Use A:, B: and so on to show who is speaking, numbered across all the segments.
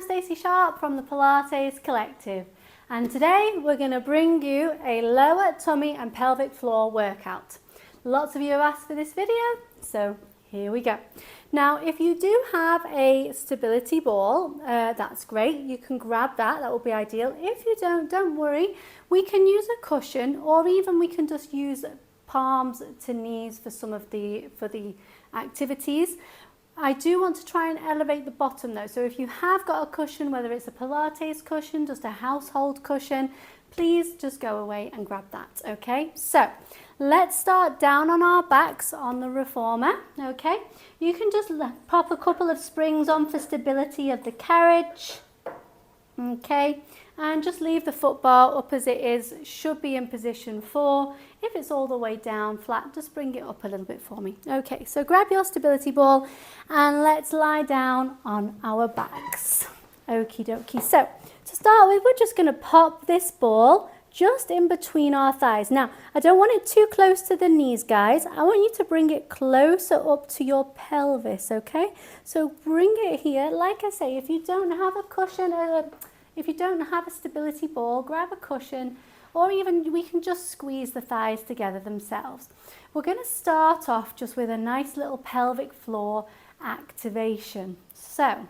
A: Stacey Sharp from the Pilates Collective, and today we're going to bring you a lower tummy and pelvic floor workout. Lots of you have asked for this video, so here we go. Now, if you do have a stability ball, that's great. You can grab that, that will be ideal. If you don't worry. We can use a cushion, or even we can just use palms to knees for some of the activities. I do want to try and elevate the bottom though, so if you have got a cushion, whether it's a Pilates cushion, just a household cushion, please just go away and grab that, okay? So let's start down on our backs on the reformer, okay? You can just pop a couple of springs on for stability of the carriage, okay? And just leave the foot bar up as it is, should be in position 4. If it's all the way down flat, just bring it up a little bit for me. Okay, so grab your stability ball and let's lie down on our backs. Okie dokie. So to start with, we're just going to pop this ball just in between our thighs. Now, I don't want it too close to the knees, guys. I want you to bring it closer up to your pelvis, okay? So bring it here. Like I say, if you don't have a cushion, if you don't have a stability ball, grab a cushion, or even we can just squeeze the thighs together themselves. We're going to start off just with a nice little pelvic floor activation. So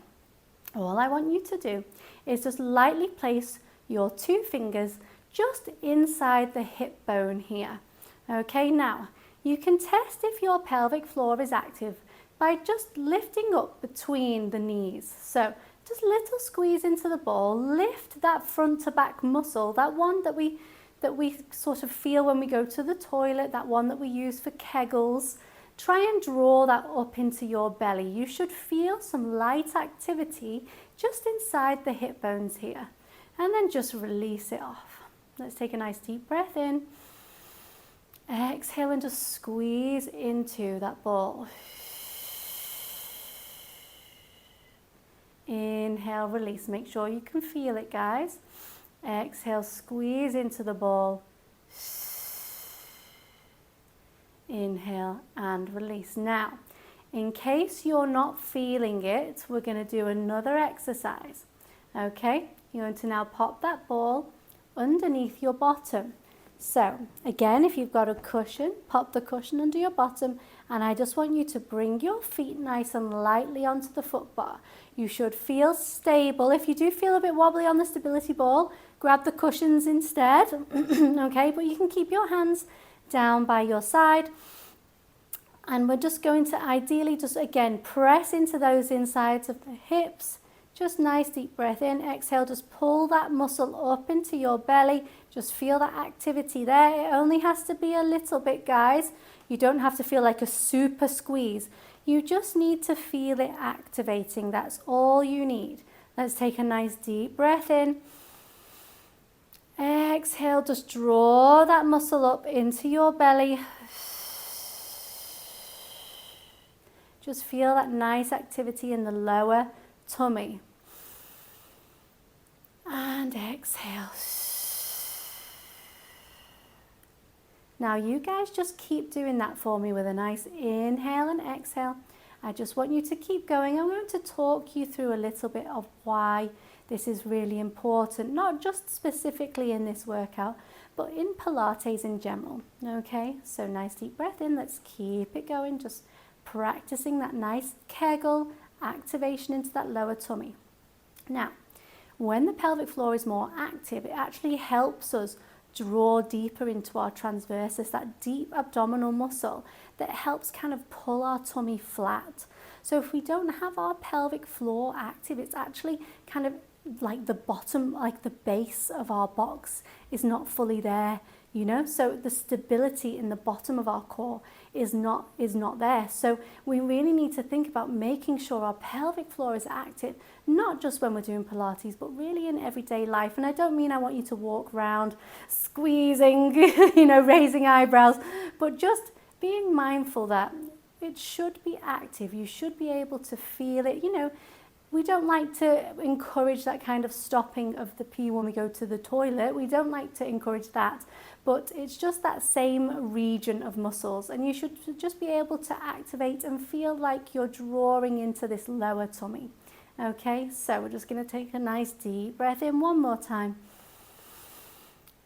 A: all I want you to do is just lightly place your 2 fingers just inside the hip bone here. Okay, now you can test if your pelvic floor is active by just lifting up between the knees. So just little squeeze into the ball, lift that front to back muscle, that one that we sort of feel when we go to the toilet, that one that we use for kegels. Try and draw that up into your belly. You should feel some light activity just inside the hip bones here. And then just release it off. Let's take a nice deep breath in. Exhale and just squeeze into that ball. Inhale, release. Make sure you can feel it, guys. Exhale, squeeze into the ball. Inhale and release. Now, in case you're not feeling it, we're going to do another exercise. Okay, you're going to now pop that ball underneath your bottom. So again, if you've got a cushion, pop the cushion under your bottom, and I just want you to bring your feet nice and lightly onto the foot bar. You should feel stable. If you do feel a bit wobbly on the stability ball, grab the cushions instead, okay? But you can keep your hands down by your side, and we're just going to ideally just again press into those insides of the hips. Just nice deep breath in, exhale, just pull that muscle up into your belly. Just feel that activity there. It only has to be a little bit, guys. You don't have to feel like a super squeeze. You just need to feel it activating. That's all you need. Let's take a nice deep breath in. Exhale, just draw that muscle up into your belly. Just feel that nice activity in the lower tummy. And exhale. Now you guys just keep doing that for me with a nice inhale and exhale. I just want you to keep going. I'm going to talk you through a little bit of why this is really important, not just specifically in this workout, but in Pilates in general. Okay, so nice deep breath in. Let's keep it going. Just practicing that nice Kegel activation into that lower tummy. Now, when the pelvic floor is more active, it actually helps us draw deeper into our transversus, that deep abdominal muscle that helps kind of pull our tummy flat. So if we don't have our pelvic floor active, it's actually kind of like the bottom, like the base of our box is not fully there, you know, so the stability in the bottom of our core is not there. So we really need to think about making sure our pelvic floor is active, not just when we're doing Pilates, but really in everyday life. And I don't mean I want you to walk around squeezing, you know, raising eyebrows, but just being mindful that it should be active. You should be able to feel it, you know. We don't like to encourage that kind of stopping of the pee when we go to the toilet. We don't like to encourage that, but it's just that same region of muscles, and you should just be able to activate and feel like you're drawing into this lower tummy. Okay, so we're just going to take a nice deep breath in one more time.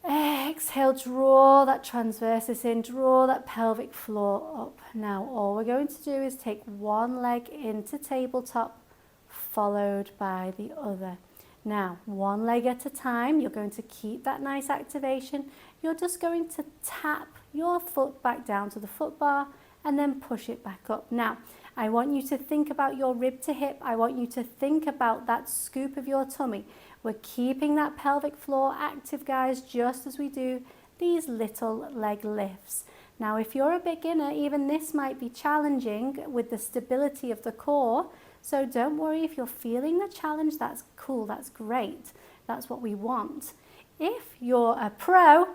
A: Exhale, draw that transversus in, draw that pelvic floor up. Now all we're going to do is take one leg into tabletop, followed by the other. Now, one leg at a time, you're going to keep that nice activation. You're just going to tap your foot back down to the foot bar and then push it back up. Now, I want you to think about your rib to hip. I want you to think about that scoop of your tummy. We're keeping that pelvic floor active, guys, just as we do these little leg lifts. Now, if you're a beginner, even this might be challenging with the stability of the core. So don't worry if you're feeling the challenge, that's cool, that's great. That's what we want. If you're a pro,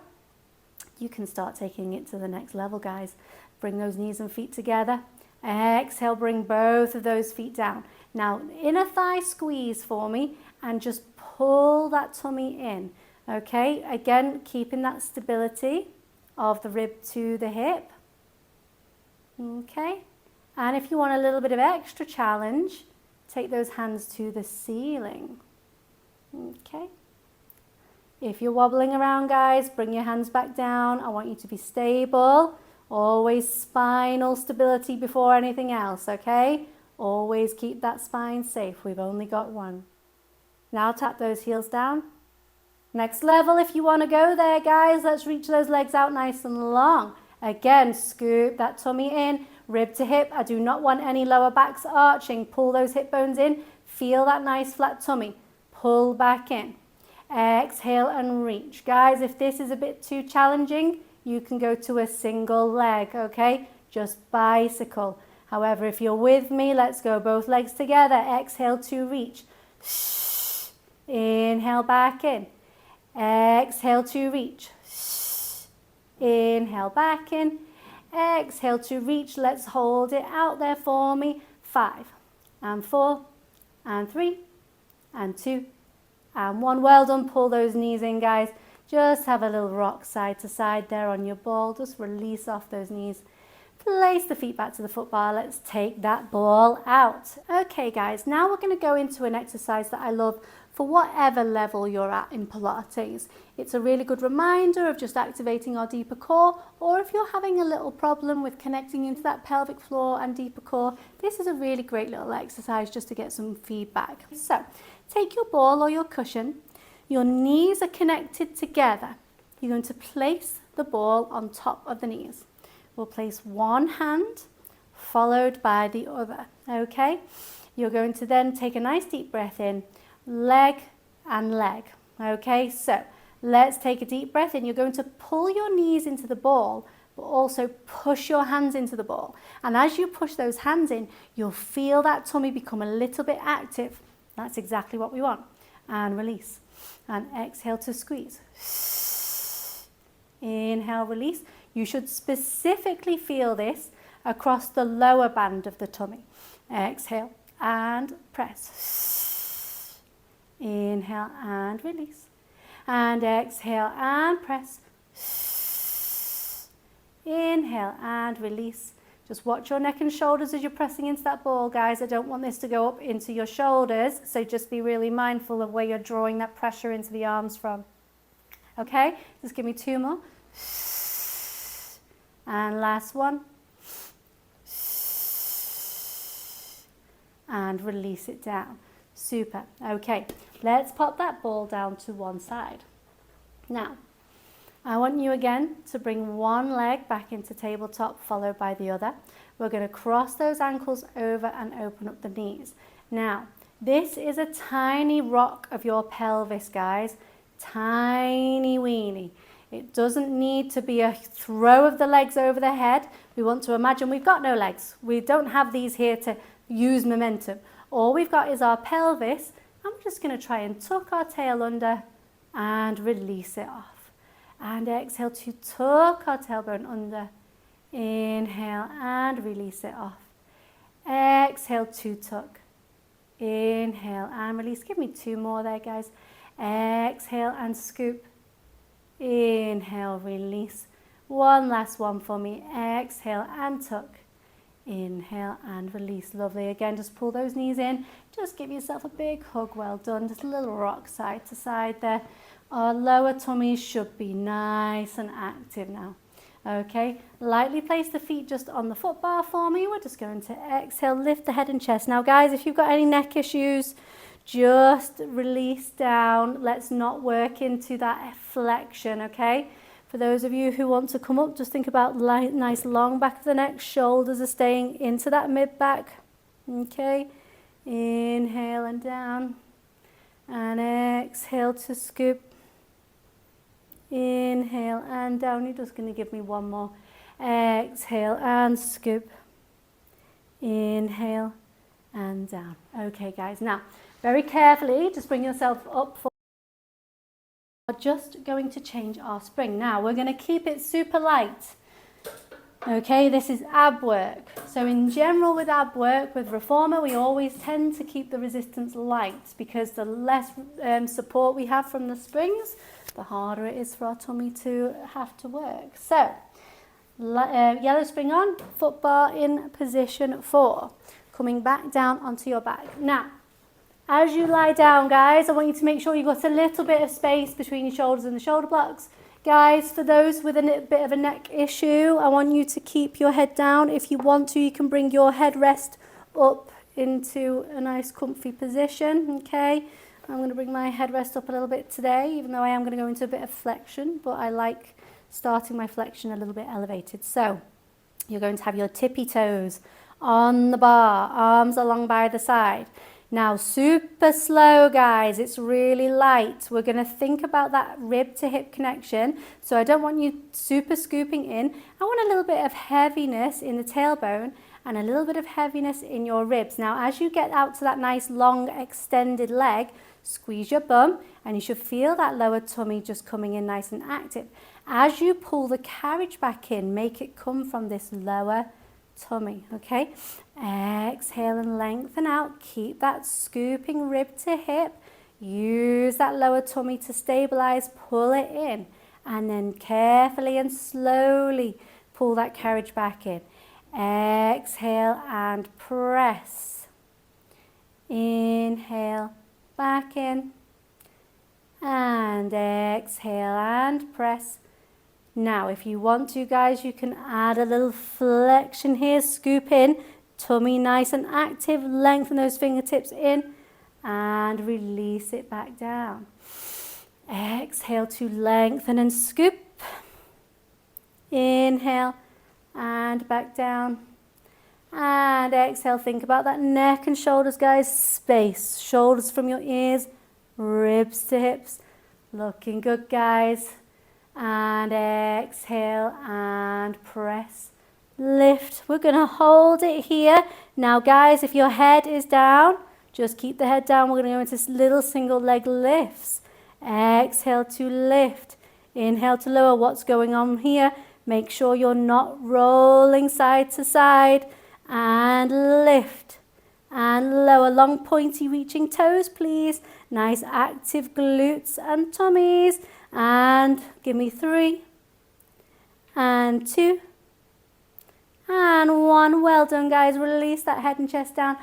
A: you can start taking it to the next level, guys. Bring those knees and feet together. Exhale, bring both of those feet down. Now, inner thigh squeeze for me and just pull that tummy in. Okay, again, keeping that stability of the rib to the hip. Okay. And if you want a little bit of extra challenge, take those hands to the ceiling. Okay. If you're wobbling around, guys, bring your hands back down. I want you to be stable. Always spinal stability before anything else, okay? Always keep that spine safe. We've only got one. Now tap those heels down. Next level if you want to go there, guys. Let's reach those legs out nice and long. Again, scoop that tummy in. Rib to hip. I do not want any lower backs arching. Pull those hip bones in. Feel that nice flat tummy. Pull back in. Exhale and reach. Guys, if this is a bit too challenging, you can go to a single leg, okay? Just bicycle. However, if you're with me, let's go both legs together. Exhale to reach. Inhale back in. Exhale to reach. Inhale back in. Exhale to reach. Let's hold it out there for me. 5 and 4 and 3 and 2 and 1. Well done. Pull those knees in, guys. Just have a little rock side to side there on your ball. Just release off those knees. Place the feet back to the foot bar. Let's take that ball out. Okay, guys, now we're going to go into an exercise that I love for whatever level you're at in Pilates. It's a really good reminder of just activating our deeper core, or if you're having a little problem with connecting into that pelvic floor and deeper core, this is a really great little exercise just to get some feedback. So, take your ball or your cushion. Your knees are connected together. You're going to place the ball on top of the knees. We'll place one hand followed by the other, okay? You're going to then take a nice deep breath in, leg and leg, okay? So let's take a deep breath in. You're going to pull your knees into the ball, but also push your hands into the ball. And as you push those hands in, you'll feel that tummy become a little bit active. That's exactly what we want. And release. And exhale to squeeze. Inhale, release. You should specifically feel this across the lower band of the tummy. Exhale and press. Inhale and release. And exhale and press. Inhale and release. Just watch your neck and shoulders as you're pressing into that ball, guys. I don't want this to go up into your shoulders, so just be really mindful of where you're drawing that pressure into the arms from. Okay, just give me 2 more. And last one. And release it down. Super. Okay, let's pop that ball down to one side. Now, I want you again to bring one leg back into tabletop, followed by the other. We're going to cross those ankles over and open up the knees. Now, this is a tiny rock of your pelvis, guys. Tiny weeny. It doesn't need to be a throw of the legs over the head. We want to imagine we've got no legs. We don't have these here to use momentum. All we've got is our pelvis. I'm just going to try and tuck our tail under and release it off. And exhale to tuck our tailbone under. Inhale and release it off. Exhale to tuck. Inhale and release. Give me 2 more there, guys. Exhale and scoop. Inhale, release. One last one for me. Exhale and tuck. Inhale and release. Lovely. Again, just pull those knees in. Just give yourself a big hug. Well done. Just a little rock side to side there. Our lower tummies should be nice and active now. Okay, lightly place the feet just on the foot bar for me. We're just going to exhale, lift the head and chest. Now guys, if you've got any neck issues, just release down. Let's not work into that flexion, okay? For those of you who want to come up, just think about nice long back of the neck. Shoulders are staying into that mid-back. Okay, inhale and down. And exhale to scoop. Inhale and down. You're just going to give me one more. Exhale and scoop. Inhale and down. Okay, guys. Now, very carefully, just bring yourself up. We're just going to change our spring. Now, we're going to keep it super light. Okay, this is ab work. So in general with ab work, with reformer, we always tend to keep the resistance light because the less support we have from the springs, the harder it is for our tummy to have to work. So, yellow spring on, foot bar in position 4. Coming back down onto your back. Now, as you lie down, guys, I want you to make sure you've got a little bit of space between your shoulders and the shoulder blocks. Guys, for those with a bit of a neck issue, I want you to keep your head down. If you want to, you can bring your headrest up into a nice comfy position, okay? I'm going to bring my headrest up a little bit today, even though I am going to go into a bit of flexion, but I like starting my flexion a little bit elevated. So you're going to have your tippy toes on the bar, arms along by the side. Now, super slow, guys. It's really light. We're going to think about that rib to hip connection. So I don't want you super scooping in. I want a little bit of heaviness in the tailbone and a little bit of heaviness in your ribs. Now, as you get out to that nice long extended leg, squeeze your bum and you should feel that lower tummy just coming in nice and active. As you pull the carriage back in, make it come from this lower tummy, okay? Exhale and lengthen out. Keep that scooping rib to hip. Use that lower tummy to stabilize. Pull it in and then carefully and slowly pull that carriage back in. Exhale and press. Inhale, back in. And exhale and press. Now, if you want to, guys, you can add a little flexion here. Scoop in, tummy nice and active. Lengthen those fingertips in and release it back down. Exhale to lengthen and scoop. Inhale and back down. And exhale, think about that neck and shoulders, guys. Space, shoulders from your ears, ribs to hips. Looking good, guys. And exhale and press, lift. We're going to hold it here. Now, guys, if your head is down, just keep the head down. We're going to go into little single leg lifts. Exhale to lift. Inhale to lower. What's going on here? Make sure you're not rolling side to side. And lift. And lower. Long pointy reaching toes, please. Nice active glutes and tummies. And give me 3, and 2, and 1. Well done, guys. Release that head and chest down.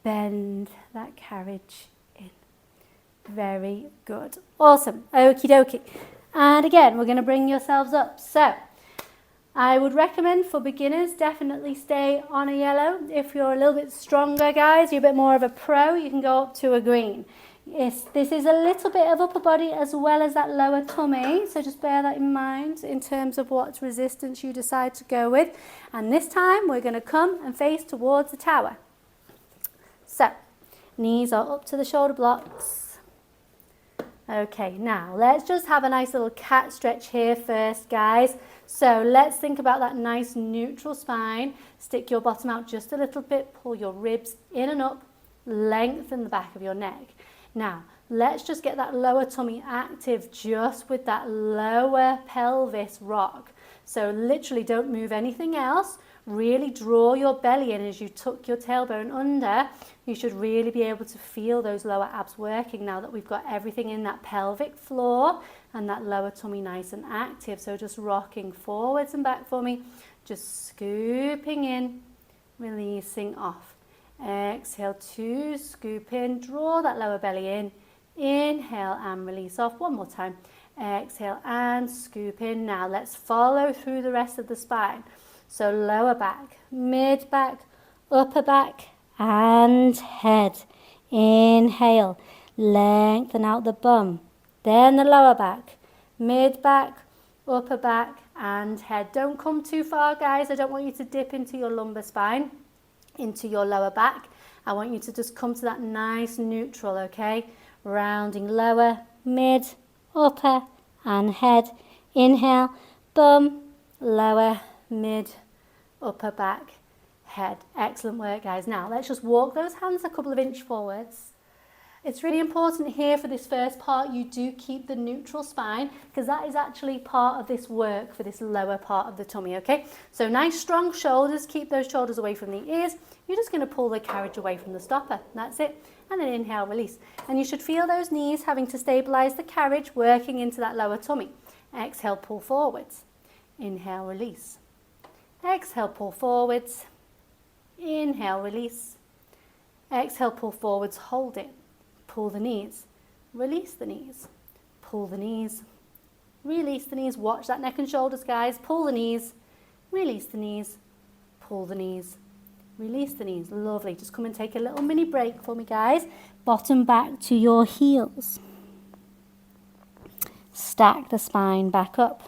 A: Bend that carriage in. Very good. Awesome. Okie dokie. And again, we're going to bring yourselves up. So I would recommend for beginners, definitely stay on a yellow. If you're a little bit stronger, guys, you're a bit more of a pro, you can go up to a green. Yes, this is a little bit of upper body as well as that lower tummy, so just bear that in mind in terms of what resistance you decide to go with. And this time we're going to come and face towards the tower. So, knees are up to the shoulder blocks. Okay, now let's just have a nice little cat stretch here first, guys. So let's think about that nice neutral spine. Stick your bottom out just a little bit, pull your ribs in and up, lengthen the back of your neck. Now, let's just get that lower tummy active just with that lower pelvis rock. So literally don't move anything else. Really draw your belly in as you tuck your tailbone under. You should really be able to feel those lower abs working now that we've got everything in that pelvic floor and that lower tummy nice and active. So just rocking forwards and back for me. Just scooping in, releasing off. Exhale to scoop in, draw that lower belly in. Inhale and release off. One more time. Exhale and scoop in. Now let's follow through the rest of the spine. So lower back, mid back, upper back and head. Inhale, lengthen out the bum. Then the lower back, mid back, upper back and head. Don't come too far, guys. I don't want you to dip into your lumbar spine, into your lower back. I want you to just come to that nice neutral, okay? Rounding lower, mid, upper and head. Inhale, bum, lower, mid, upper back, head. Excellent work, guys. Now let's just walk those hands a couple of inches forwards. It's really important here for this first part you do keep the neutral spine, because that is actually part of this work for this lower part of the tummy, okay? So nice strong shoulders, keep those shoulders away from the ears. You're just going to pull the carriage away from the stopper. That's it. And then inhale, release. And you should feel those knees having to stabilize the carriage, working into that lower tummy. Exhale, pull forwards. Inhale, release. Exhale, pull forwards. Inhale, release. Exhale, pull forwards, hold it. Pull the knees, release the knees, pull the knees, release the knees. Watch that neck and shoulders, guys. Pull the knees, release the knees, pull the knees, release the knees. Lovely. Just come and take a little mini break for me, guys. Bottom back to your heels. Stack the spine back up.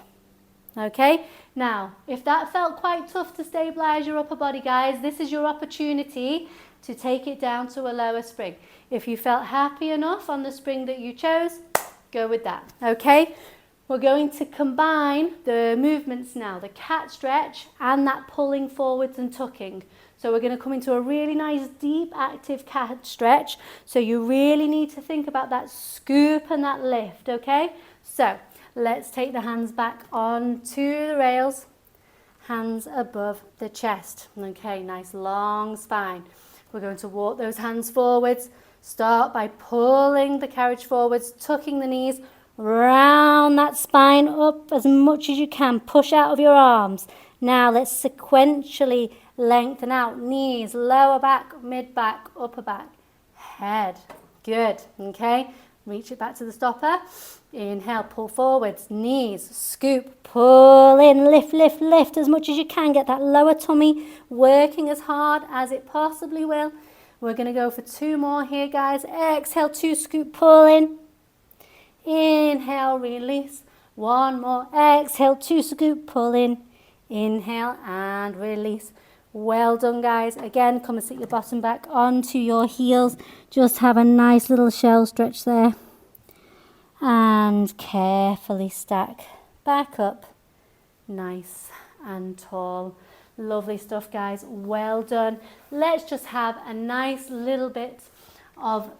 A: Okay, now if that felt quite tough to stabilize your upper body, guys, this is your opportunity to take it down to a lower spring. If you felt happy enough on the spring that you chose, go with that, okay? We're going to combine the movements now, the cat stretch and that pulling forwards and tucking. So we're going to come into a really nice deep active cat stretch. So you really need to think about that scoop and that lift, okay? So let's take the hands back onto the rails, hands above the chest. Okay, nice long spine. We're going to walk those hands forwards. Start by pulling the carriage forwards, tucking the knees, round that spine up as much as you can. Push out of your arms. Now let's sequentially lengthen out. Knees, lower back, mid back, upper back, head. Good, okay? Reach it back to the stopper. Inhale, pull forwards, knees, scoop, pull in, lift, lift, lift as much as you can. Get that lower tummy working as hard as it possibly will. We're going to go for 2 more here, guys. Exhale, 2, scoop, pull in. Inhale, release. 1 more. Exhale, 2, scoop, pull in. Inhale and release. Well done, guys. Again, come and sit your bottom back onto your heels. Just have a nice little shell stretch there. And carefully stack back up. Nice and tall. Lovely stuff, guys. Well done. Let's just have a nice little bit of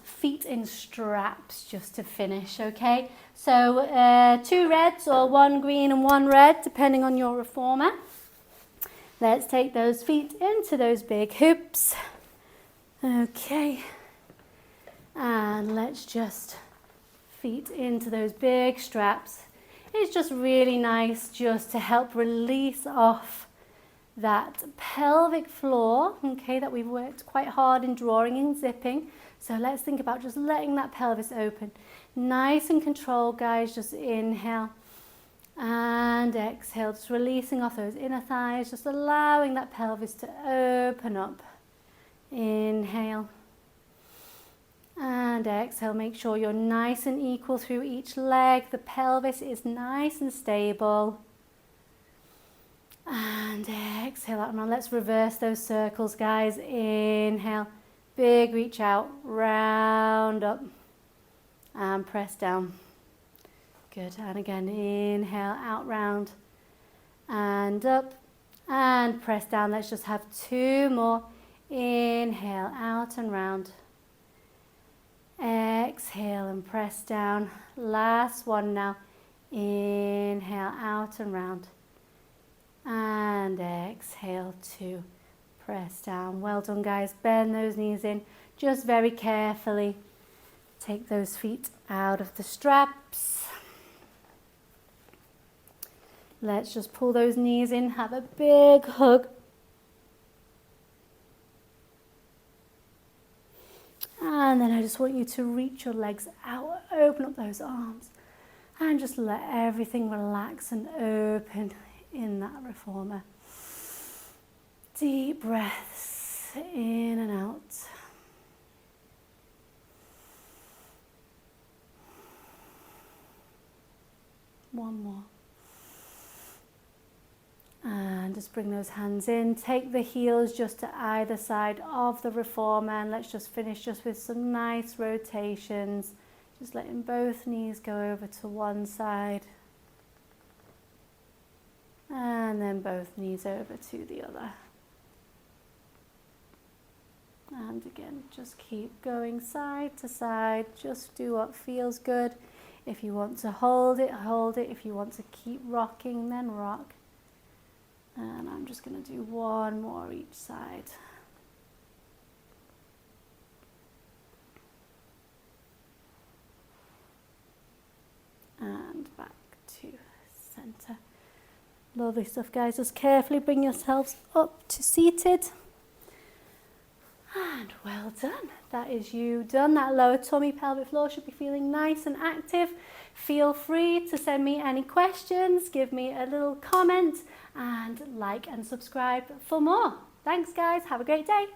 A: feet in straps just to finish, okay? So 2 reds or 1 green and 1 red, depending on your reformer. Let's take those feet into those big hoops. Okay. And let's just feet into those big straps. It's just really nice just to help release off that pelvic floor, okay, that we've worked quite hard in drawing and zipping. So let's think about just letting that pelvis open. Nice and controlled, guys. Just inhale and exhale, just releasing off those inner thighs, just allowing that pelvis to open up. Inhale and exhale. Make sure you're nice and equal through each leg. The pelvis is nice and stable. And exhale out and on. Let's reverse those circles, guys. Inhale, big reach out, round up and press down. Good. And again, inhale, out, round and up and press down. Let's just have 2 more. Inhale, out and round. Exhale and press down. Last one now. Inhale, out and round. And exhale to press down. Well done, guys. Bend those knees in. Just very carefully take those feet out of the straps. Let's just pull those knees in. Have a big hug. And then I just want you to reach your legs out, open up those arms, and just let everything relax and open in that reformer. Deep breaths in and out. One more. And just bring those hands in. Take the heels just to either side of the reformer, and let's just finish just with some nice rotations. Just letting both knees go over to one side. And then both knees over to the other. And again, just keep going side to side. Just do what feels good. If you want to hold it, hold it. If you want to keep rocking, then rock. And I'm just going to do one more each side. And back to center. Lovely stuff, guys. Just carefully bring yourselves up to seated. And well done. That is you done. That lower tummy, pelvic floor should be feeling nice and active. Feel free to send me any questions, give me a little comment, and like and subscribe for more. Thanks, guys. Have a great day.